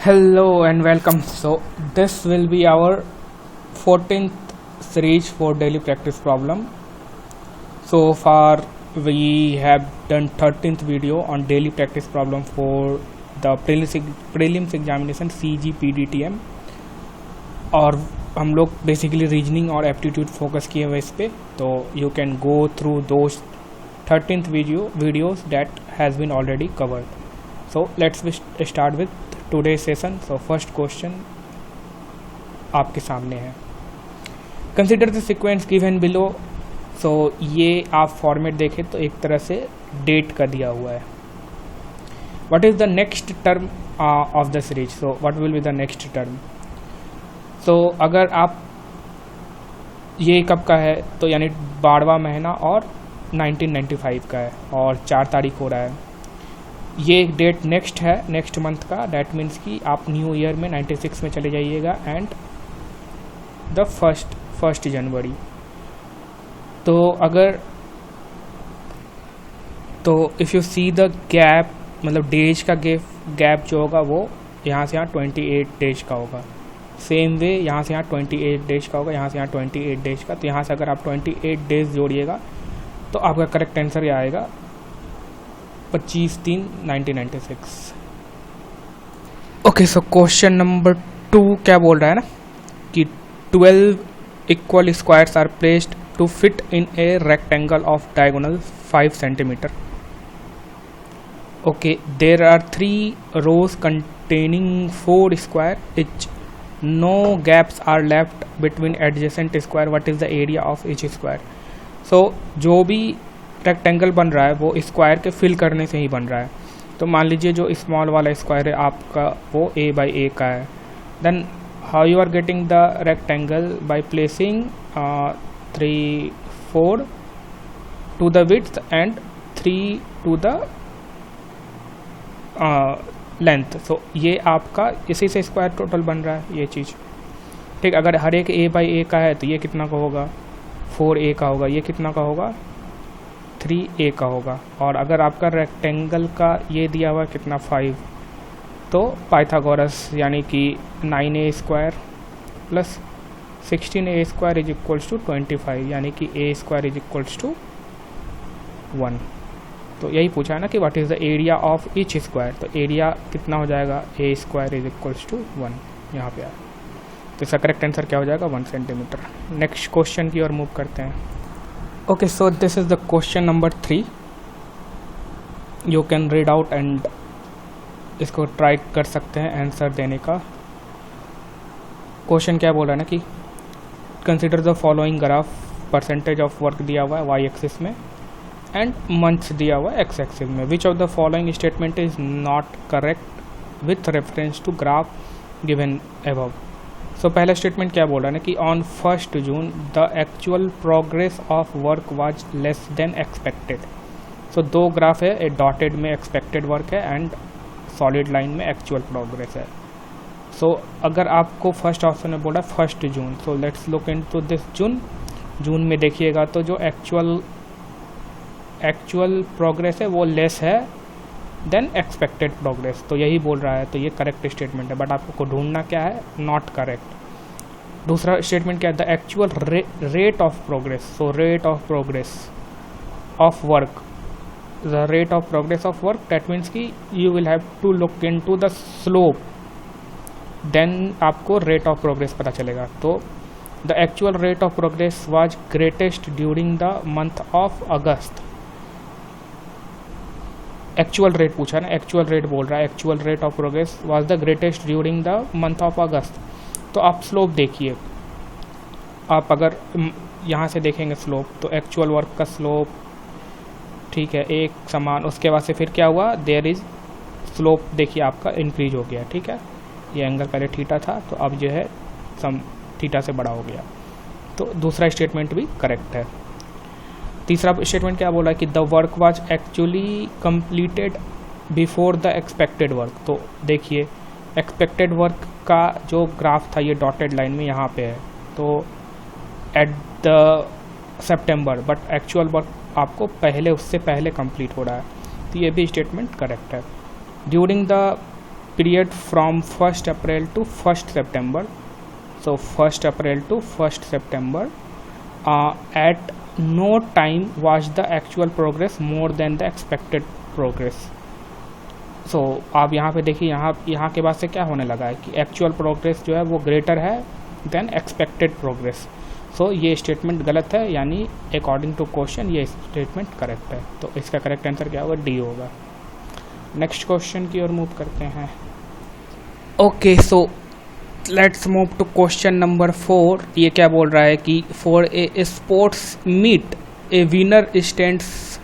Hello and welcome. So this will be our 14th series for daily practice problem. So far we have done 13th video on daily practice problem for the prelims examination CGPDTM और हम लोग basically reasoning और aptitude focus किए हुए इस पे. तो you can go through those 13th videos that has been already covered. So let's start with today's session. So first question आपके सामने है. Consider the sequence given below. So ये आप फॉर्मेट देखें तो एक तरह से डेट का दिया हुआ है. What is the next term of the series. So what will be the next term. So अगर आप ये कब का है तो यानी 12वां महीना और 1995 का है और 4 तारीख हो रहा है. ये एक डेट नेक्स्ट है, नेक्स्ट मंथ का. डैट मीन्स कि आप न्यू ईयर में 96 में चले जाइएगा एंड द फर्स्ट जनवरी. तो अगर तो if you see the gap, मतलब डेज का गैप जो होगा वो यहाँ से यहाँ 28 डेज का होगा. सेम वे यहाँ से यहाँ 28 डेज का होगा, यहाँ से यहाँ 28 डेज का. तो यहाँ से अगर आप 28 डेज जोड़िएगा तो आपका करेक्ट आंसर ये आएगा 25/3/1996. ओके, सो क्वेश्चन नंबर 2 क्या बोल रहा है ना कि 12 equal squares are placed to fit in a rectangle of diagonal 5 centimetre. Okay, there are 3 rows containing 4 square each. No gaps are left between adjacent square. What is the area of each square? So जो भी rectangle बन रहा है वो square के fill करने से ही बन रहा है. तो मान लीजिए जो स्मॉल वाला स्क्वायर है आपका वो a/a का है. Then how you are getting the rectangle by placing 3 4 to the width and 3 to the length. So ये आपका इसी से स्क्वायर टोटल बन रहा है ये चीज़. ठीक, अगर हर एक a/a का है तो ये कितना का होगा 4a का होगा. ये कितना का होगा 3a का होगा. और अगर आपका रेक्टेंगल का ये दिया हुआ कितना 5, तो पाइथागोरस यानी कि 9a square plus 16a square is equals to 25 यानी कि a square is equals to 1. तो यही पूछा है ना कि what is the area of each square. तो एरिया कितना हो जाएगा a square is equals to 1 यहाँ पे आया. तो इसका करेक्ट आंसर क्या हो जाएगा 1 सेंटीमीटर. नेक्स्ट क्वेश्चन की ओर मूव करते हैं. Okay, so this is the question number 3. You can read out and इसको ट्राई कर सकते हैं आंसर देने का. क्वेश्चन क्या बोल रहा है ना कि consider the following graph. Percentage of work दिया हुआ है वाई एक्सिस में एंड मंथ्स दिया हुआ है एक्स एक्सिस में. Which of the following statement is not correct with reference to graph given above. So पहला स्टेटमेंट क्या बोल रहा है ना कि on 1 June the actual progress of work was less than expected. So 2 graph है, a dotted में expected work है एंड सॉलिड लाइन में एक्चुअल प्रोग्रेस है. सो अगर आपको फर्स्ट ऑप्शन में बोला 1 June, so let's look into this June में देखिएगा तो जो एक्चुअल प्रोग्रेस है वो लेस है देन एक्सपेक्टेड प्रोग्रेस. तो यही बोल रहा है. तो ये करेक्ट स्टेटमेंट है, बट आपको ढूंढना क्या है नॉट करेक्ट. दूसरा स्टेटमेंट क्या है the actual rate of progress. So rate of progress of work, the rate of progress of work that means कि you will have to look into the slope, then आपको rate of progress पता चलेगा. तो the actual rate of progress was greatest during the month of August. Actual rate पूछा ना, actual rate बोल रहा है. Actual rate of progress was the greatest during the month of अगस्त. तो आप स्लोप देखिए. आप अगर यहाँ से देखेंगे स्लोप तो एक्चुअल वर्क का स्लोप ठीक है एक समान. उसके बाद से फिर क्या हुआ, देयर इज स्लोप देखिए आपका इंक्रीज हो गया. ठीक है, ये एंगल पहले थीटा था तो अब जो है सम थीटा से बड़ा हो गया. तो दूसरा स्टेटमेंट भी करेक्ट है. तीसरा स्टेटमेंट क्या बोला कि the work was actually completed before the expected work. तो देखिए एक्सपेक्टेड वर्क का जो ग्राफ था ये डॉटेड लाइन में यहाँ पे है. तो at the September, but actual work आपको उससे पहले कंप्लीट हो रहा है. तो ये भी स्टेटमेंट करेक्ट है. During the period from 1st April to 1st September. So 1st April to 1st September, at no time was the actual progress more than the expected progress. So आप यहाँ पे देखिए, यहाँ के बाद से क्या होने लगा है कि एक्चुअल प्रोग्रेस जो है वो ग्रेटर है देन एक्सपेक्टेड प्रोग्रेस. सो ये स्टेटमेंट गलत है, यानी अकॉर्डिंग टू क्वेश्चन ये स्टेटमेंट करेक्ट है. तो इसका करेक्ट आंसर क्या होगा? डी होगा. नेक्स्ट क्वेश्चन की ओर मूव करते हैं. Okay, so let's move to question number 4. ये क्या बोल रहा है कि for a sports meet a winner stands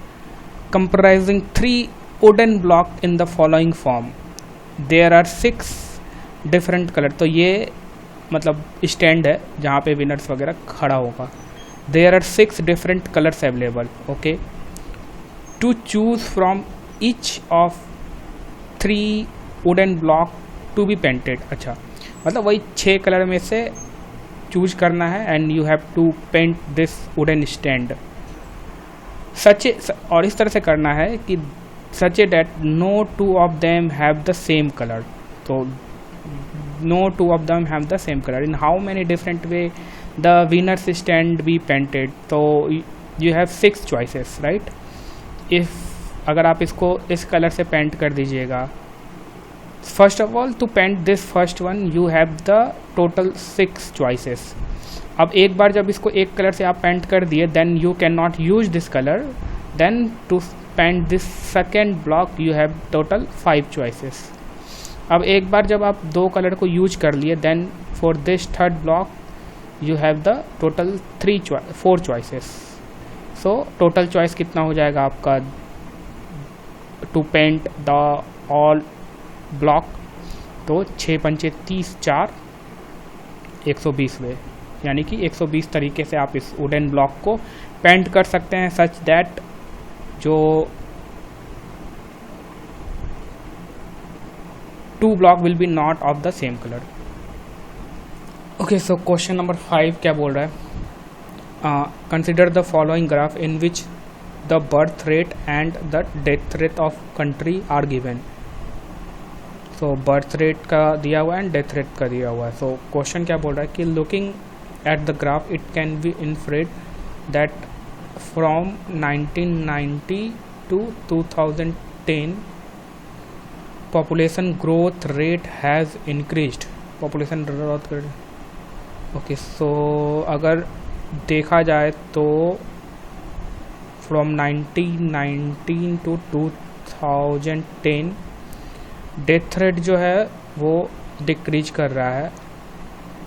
comprising 3 wooden block in the following form. There are 6 different colour. तो ये मतलब स्टैंड है जहाँ पे विनर्स वगैरह खड़ा होगा. There are 6 different colours available. Okay, to choose from each of 3 wooden block to be painted. अच्छा, मतलब वही 6 कलर में से चूज करना है and you have to paint this wooden stand. और इस तरह से करना है कि such that no two of them have the same color. So no two of them have the same color. In how many different way the winner's stand be painted? So you have 6 choices, right? If अगर आप इसको इस colour से paint कर दीजिएगा, first of all to paint this first one you have the total 6 choices. अब एक बार जब इसको एक कलर से आप पेंट कर दिए, then you can not use this colour. Then to paint this second block you have total 5 choices. अब एक बार जब आप 2 कलर को यूज कर लिए, then for this third block you have the total 4 choices. So total choice कितना हो जाएगा आपका to paint the all block? तो 6 पंचे 30, 4 120 वे, यानी कि 120 तरीके से आप इस वुडन ब्लॉक को पेंट कर सकते हैं सच दैट जो 2 block will be not of the same colour. Okay, so question number 5 क्या बोल रहा है? Consider the following graph in which the birth rate and the death rate of country are given. So birth rate का दिया हुआ है and death rate का दिया हुआ है. सो क्वेश्चन क्या बोल रहा है कि looking at the graph it can be inferred that from 1990 to 2010 population growth rate has increased. population growth rate. Okay, so अगर देखा जाए तो from 1919 to 2010 डेथ रेट जो है वो डिक्रीज कर रहा है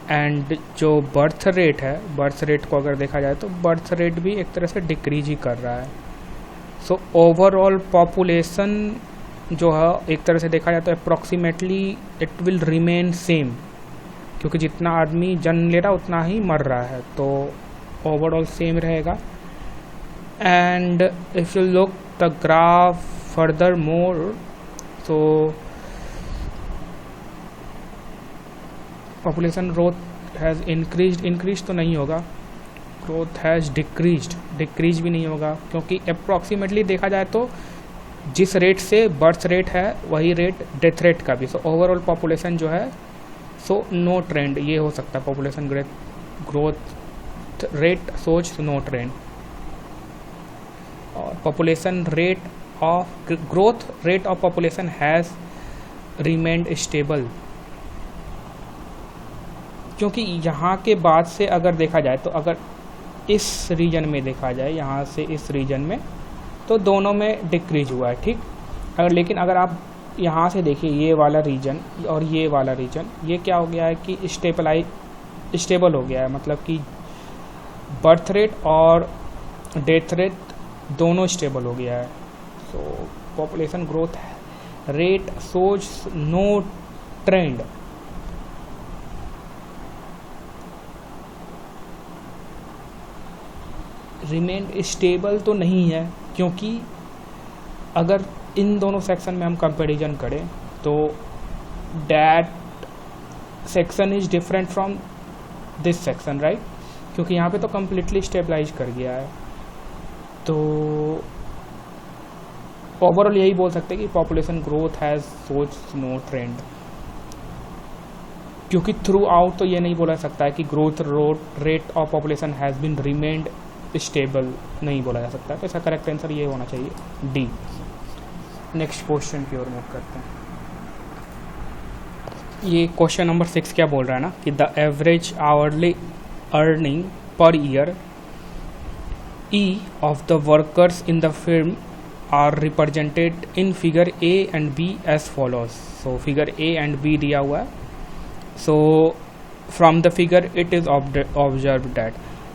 एंड जो बर्थ रेट है, बर्थ रेट को अगर देखा जाए तो बर्थ रेट भी एक तरह से डिक्रीज ही कर रहा है. सो ओवरऑल पॉपुलेशन जो है एक तरह से देखा जाए तो approximately it will remain same, क्योंकि जितना आदमी जन्म ले रहा उतना ही मर रहा है, तो ओवरऑल सेम रहेगा. And if you look the graph further more, so population growth has increase तो नहीं होगा, ग्रोथ हैज़ डिक्रीज भी नहीं होगा, क्योंकि अप्रॉक्सीमेटली देखा जाए तो जिस रेट से बर्थ रेट है वही रेट डेथ रेट का भी. सो ओवरऑल पॉपुलेशन जो है सो नो ट्रेंड ये हो सकता है. पॉपुलेशन ग्रोथ रेट सोच नो ट्रेंड. और population rate of growth rate of population has remained stable, क्योंकि यहाँ के बाद से अगर देखा जाए तो अगर इस रीजन में देखा जाए, यहाँ से इस रीजन में, तो दोनों में डिक्रीज हुआ है, ठीक. लेकिन अगर आप यहाँ से देखिए ये वाला रीजन और ये वाला रीजन, ये क्या हो गया है कि स्टेबल हो गया है, मतलब कि बर्थ रेट और डेथ रेट दोनों स्टेबल हो गया है. So population growth rate shows no trend. Remain stable तो नहीं है, क्योंकि अगर इन दोनों सेक्शन में हम कंपैरिजन करें तो that section is different from this section, right, क्योंकि यहाँ पे तो कम्प्लीटली स्टेबलाइज कर गया है. तो ओवरऑल यही बोल सकते हैं कि population growth has shows no trend. क्योंकि थ्रू आउट तो ये नहीं बोला सकता है कि growth rate of population has been remained stable, नहीं बोला जा सकता है। तो इसका करेक्ट आंसर ये होना चाहिए डी। नेक्स्ट क्वेश्चन की ओर मूव करते हैं। ये क्वेश्चन नंबर 6 क्या बोल रहा है ना कि the average hourly earning per year E of the workers in the firm are represented in figure A and B as follows. So figure A and B दिया हुआ है। So from the figure it is observe that.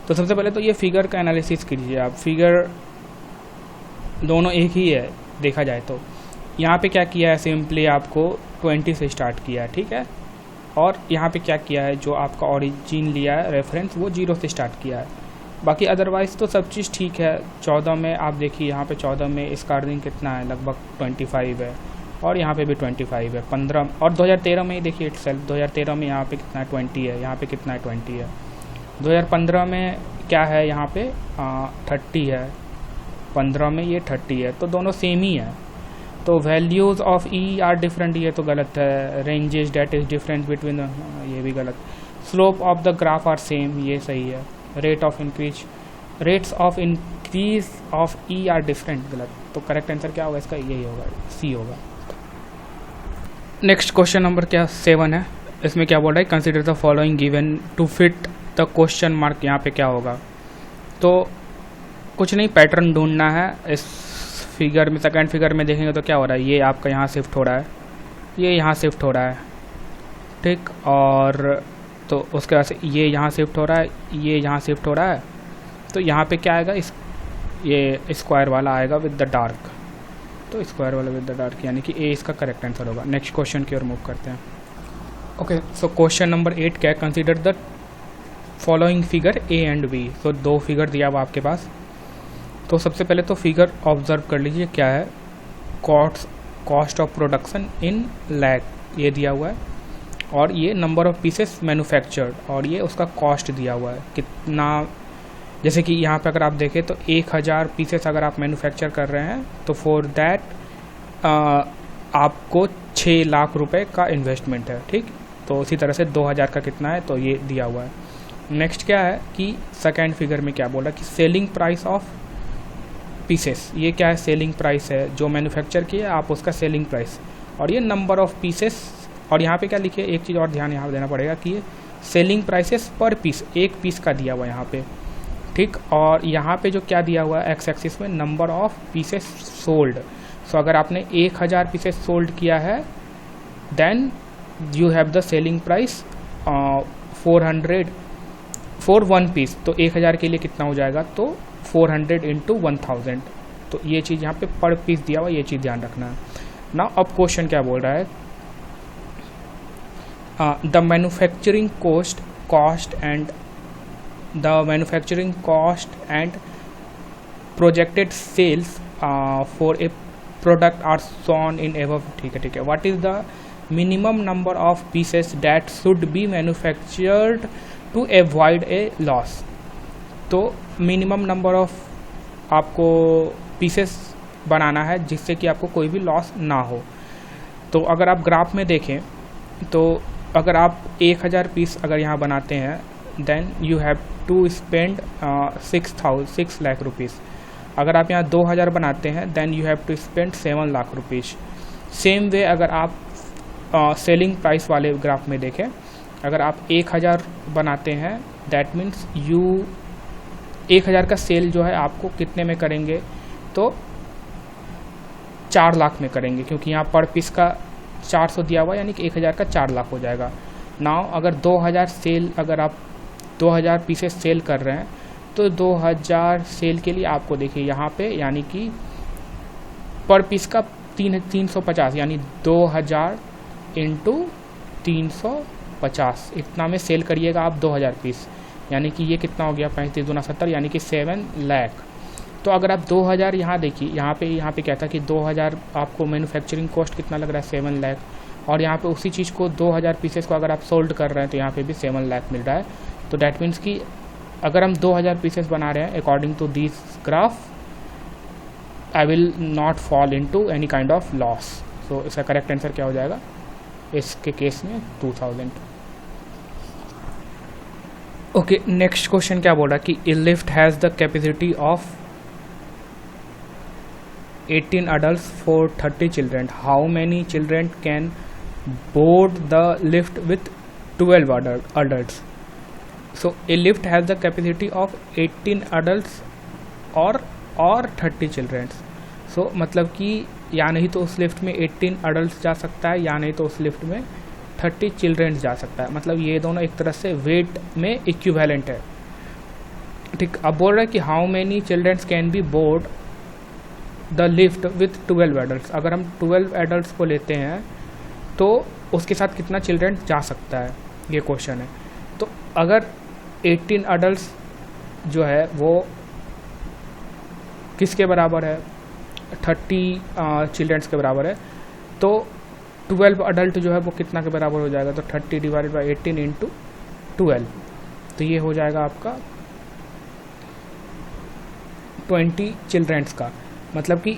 तो सबसे पहले तो ये figure का analysis कीजिए आप। फिगर दोनों एक ही है देखा जाए तो। यहाँ पे क्या किया है, सिंपली आपको 20 से स्टार्ट किया है, ठीक है। और यहाँ पे क्या किया है, जो आपका ओरिजिन लिया है रेफरेंस, वो 0 से स्टार्ट किया है। बाकी अदरवाइज़ तो सब चीज़ ठीक है। 14 में आप देखिए, यहाँ पे 14 में इसका अर्निंग कितना है, लगभग 25 है। और यहाँ पे भी 25 है। 15 और 2013 में ही देखिए इटसेल्फ, 2013 में यहाँ पे कितना है 20 है, यहाँ पे कितना है 20 है। 2015 में क्या है, यहाँ पे 30 है, 15 में ये 30 है। तो दोनों सेम ही है। तो values of E are different, ये तो गलत है। Ranges that is different between, ये भी गलत। Slope of the graph are same, ये सही है। Rate of increase, rates of increase of E are different, गलत। तो करेक्ट आंसर क्या होगा इसका, यही होगा, सी होगा। नेक्स्ट क्वेश्चन नंबर क्या 7 है। इसमें क्या बोल रहा है, consider the following given to fit the question mark. यहाँ पे क्या होगा, तो कुछ नहीं, पैटर्न ढूंढना है। इस फिगर में, सेकंड फिगर में देखेंगे तो क्या हो रहा है, ये आपका यहाँ शिफ्ट हो रहा है, ये यहाँ शिफ्ट हो रहा है, ठीक। और तो उसके बाद से ये यहाँ शिफ्ट हो रहा है, ये यहाँ शिफ्ट हो रहा है। तो यहाँ पे क्या आएगा, ये स्क्वायर वाला आएगा विद द डार्क। तो स्क्वायर वाला विद द डार्क, यानी कि ए इसका करेक्ट आंसर होगा। नेक्स्ट क्वेश्चन की ओर मूव करते हैं। ओके, सो क्वेश्चन नंबर 8 क्या है, consider the following figure A and B. तो 2 फिगर दिया हुआ आपके पास। तो सबसे पहले तो फिगर ऑब्जर्व कर लीजिए, क्या है, cost of production in lakh, ये दिया हुआ है। और ये नंबर ऑफ पीसेस मैन्युफैक्चर्ड, और ये उसका कॉस्ट दिया हुआ है कितना। जैसे कि यहाँ पे अगर आप देखें तो 1000 पीसेस अगर आप मैन्युफैक्चर कर रहे हैं तो फॉर दैट आपको 6 लाख रुपए का इन्वेस्टमेंट है, ठीक। तो उसी तरह से 2000 का कितना है, तो ये दिया हुआ है। नेक्स्ट क्या है कि सेकेंड फिगर में क्या बोला कि सेलिंग प्राइस ऑफ पीसेस, ये क्या है, सेलिंग प्राइस है जो मैन्युफैक्चर किया आप उसका सेलिंग प्राइस। और ये नंबर ऑफ पीसेस, और यहाँ पे क्या लिखे, एक चीज़ और ध्यान यहाँ देना पड़ेगा कि ये सेलिंग प्राइसेस पर पीस, एक पीस का दिया हुआ है यहाँ पे, ठीक। और यहाँ पे जो क्या दिया हुआ है एक्स एक्सिस में, number of pieces sold. So अगर आपने 1000 पीसेस सोल्ड किया है, then you have the selling price 400 for 1 piece. तो 1000 के लिए कितना हो जाएगा, तो 400 इंटू 1000। तो ये चीज़ यहाँ पे पर पीस दिया हुआ, ये चीज़ ध्यान रखना है ना। अब क्वेश्चन क्या बोल रहा है, the manufacturing cost and projected sales for a product are shown in above, ठीक है। What is the minimum number of pieces that should be manufactured to avoid a loss. तो मिनिमम नंबर ऑफ आपको pieces बनाना है जिससे कि आपको कोई भी लॉस ना हो। तो अगर आप ग्राफ में देखें तो अगर आप 1000 पीस अगर यहाँ बनाते हैं, then you have to spend 6 lakh rupees. अगर आप यहाँ 2000 बनाते हैं, then you have to spend 7 lakh rupees. Same way अगर आप सेलिंग प्राइस वाले ग्राफ में देखें, अगर आप 1000 बनाते हैं, दैट मीन्स यू 1000 का सेल जो है आपको कितने में करेंगे, तो 4 लाख में करेंगे, क्योंकि यहाँ पर पीस का 400 दिया हुआ, यानी कि 1000 का 4 लाख हो जाएगा। नाउ अगर 2000 सेल, अगर आप 2000 पीसेस सेल कर रहे हैं, तो 2000 सेल के लिए आपको देखिए यहाँ पे, यानी कि पर पीस का 350, यानी 2000 इंटू 350, इतना में सेल करिएगा आप 2000 पीस, यानी कि ये कितना हो गया, 35 दूना 70, यानी कि 7 लाख। तो अगर आप 2000 यहाँ देखिए, यहाँ पे क्या था कि 2000 आपको मैन्युफैक्चरिंग कॉस्ट कितना लग रहा है, 7 लाख। और यहाँ पे उसी चीज़ को 2000 पीसेस को अगर आप सोल्ड कर रहे हैं तो यहाँ पे भी 7 लाख मिल रहा है। तो डैट मीन्स कि अगर हम 2000 पीसेस बना रहे हैं according to this graph, I will not fall into any kind of loss. So इसका करेक्ट आंसर क्या हो जाएगा इसके केस में, 2000। ओके, नेक्स्ट क्वेश्चन क्या बोल रहा है कि ए lift has the capacity of 18 adults for 30 children. How many children can board the lift with 12 adults? So a lift has the capacity of 18 adults or 30 children. So मतलब कि या नहीं तो उस लिफ्ट में 18 adults जा सकता है या नहीं तो उस लिफ्ट में 30 children जा सकता है. मतलब ये दोनों एक तरह से वेट में इक्विवेलेंट है. ठीक, अब बोल रहा है कि how many childrens can be board the lift with 12 adult. अगर हम 12 एडल्ट को लेते हैं तो उसके साथ कितना चिल्ड्रन जा सकता है, ये क्वेश्चन है. तो अगर 18 एडल्ट जो है वो किसके बराबर है, 30 चिल्ड्रंस के बराबर है, तो 12 एडल्ट जो है वो कितना के बराबर हो जाएगा, तो 30 डिवाइडेड बाई 18 इंटू 12, तो ये हो जाएगा आपका 20 चिल्ड्रंस का. मतलब कि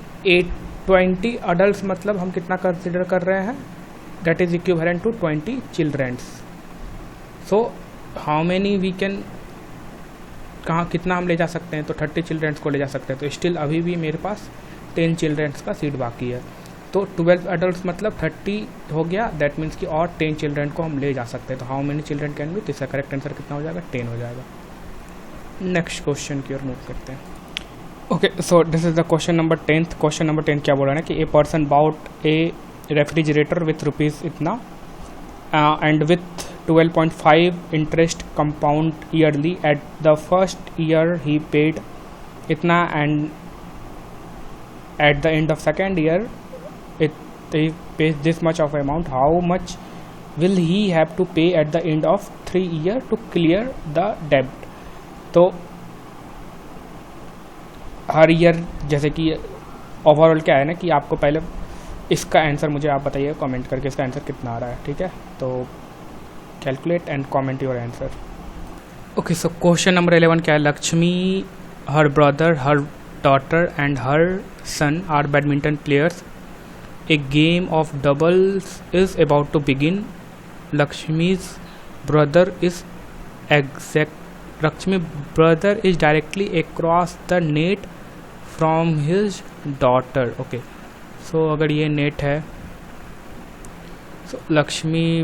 20 अडल्ट मतलब हम कितना कंसिडर कर रहे हैं, that is equivalent to 20 childrens. So how many we can, कहाँ कितना हम ले जा सकते हैं, तो 30 चिल्ड्रंस को ले जा सकते हैं. तो स्टिल अभी भी मेरे पास 10 चिल्ड्रंस का सीट बाकी है. तो 12 अडल्ट मतलब 30 हो गया, दैट मीन्स कि और 10 चिल्ड्रन को हम ले जा सकते हैं. तो how many children can be, तो इसका करेक्ट आंसर कितना हो जाएगा, 10 हो जाएगा. नेक्स्ट क्वेश्चन की ओर मूव करते हैं. Okay, so this is the question number 10. Question number 10 क्या बोल रहा है कि a person bought a refrigerator with rupees इतना and with 12.5 interest compound yearly. At the first year he paid इतना and at the end of second year he pays this much of amount. How much will he have to pay at the end of 3 year to clear the debt? तो हर year जैसे कि overall क्या है ना कि आपको पहले इसका आंसर मुझे आप बताइए कमेंट करके इसका आंसर कितना आ रहा है. ठीक है, तो calculate and comment your answer. Okay, so question number 11 क्या है, Lakshmi, her brother, her daughter and her son are badminton players. A game of doubles is about to begin. Lakshmi's brother is directly across the net from his daughter. Okay, so अगर ये net है, so Lakshmi